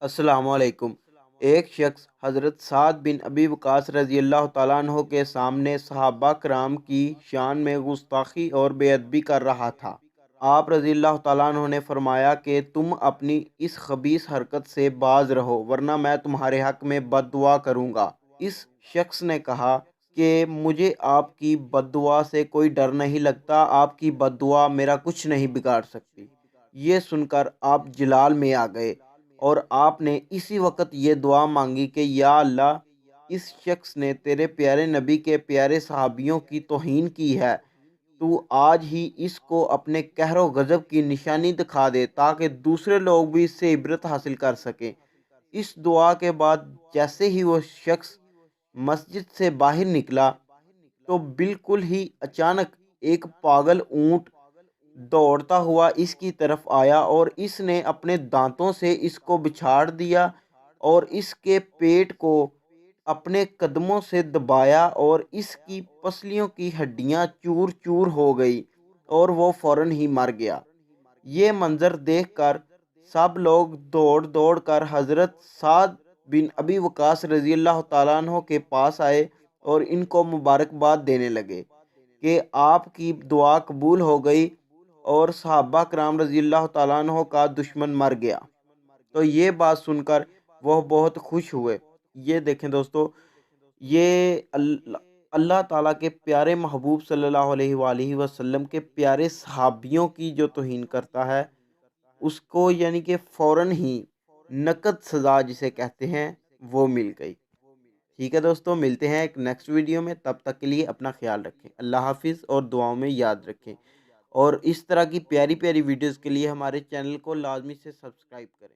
السلام علیکم۔ ایک شخص حضرت سعد بن ابی وقاص رضی اللہ تعالیٰ عنہ کے سامنے صحابہ کرام کی شان میں گستاخی اور بے ادبی کر رہا تھا۔ آپ رضی اللہ تعالیٰ عنہ نے فرمایا کہ تم اپنی اس خبیث حرکت سے باز رہو ورنہ میں تمہارے حق میں بد دعا کروں گا۔ اس شخص نے کہا کہ مجھے آپ کی بد دعا سے کوئی ڈر نہیں لگتا، آپ کی بد دعا میرا کچھ نہیں بگاڑ سکتی۔ یہ سن کر آپ جلال میں آ گئے اور آپ نے اسی وقت یہ دعا مانگی کہ یا اللہ، اس شخص نے تیرے پیارے نبی کے پیارے صحابیوں کی توہین کی ہے، تو آج ہی اس کو اپنے قہر و غضب کی نشانی دکھا دے تاکہ دوسرے لوگ بھی اس سے عبرت حاصل کر سکیں۔ اس دعا کے بعد جیسے ہی وہ شخص مسجد سے باہر نکلا تو بالکل ہی اچانک ایک پاگل اونٹ دوڑتا ہوا اس کی طرف آیا اور اس نے اپنے دانتوں سے اس کو بچھاڑ دیا اور اس کے پیٹ کو اپنے قدموں سے دبایا اور اس کی پسلیوں کی ہڈیاں چور چور ہو گئی اور وہ فوراً ہی مر گیا۔ یہ منظر دیکھ کر سب لوگ دوڑ دوڑ کر حضرت سعد بن ابی وقاص رضی اللہ تعالیٰ عنہ کے پاس آئے اور ان کو مبارکباد دینے لگے کہ آپ کی دعا قبول ہو گئی اور صحابہ کرام رضی اللہ تعالیٰ عنہ کا دشمن مر گیا۔ تو یہ بات سن کر وہ بہت خوش ہوئے۔ یہ دیکھیں دوستو، یہ اللہ تعالیٰ کے پیارے محبوب صلی اللہ علیہ وآلہ وسلم کے پیارے صحابیوں کی جو توہین کرتا ہے اس کو یعنی کہ فوراً ہی نقد سزا جسے کہتے ہیں وہ مل گئی۔ ٹھیک ہے دوستو، ملتے ہیں ایک نیکسٹ ویڈیو میں، تب تک کے لیے اپنا خیال رکھیں، اللہ حافظ اور دعاؤں میں یاد رکھیں، اور اس طرح کی پیاری پیاری ویڈیوز کے لیے ہمارے چینل کو لازمی سے سبسکرائب کریں۔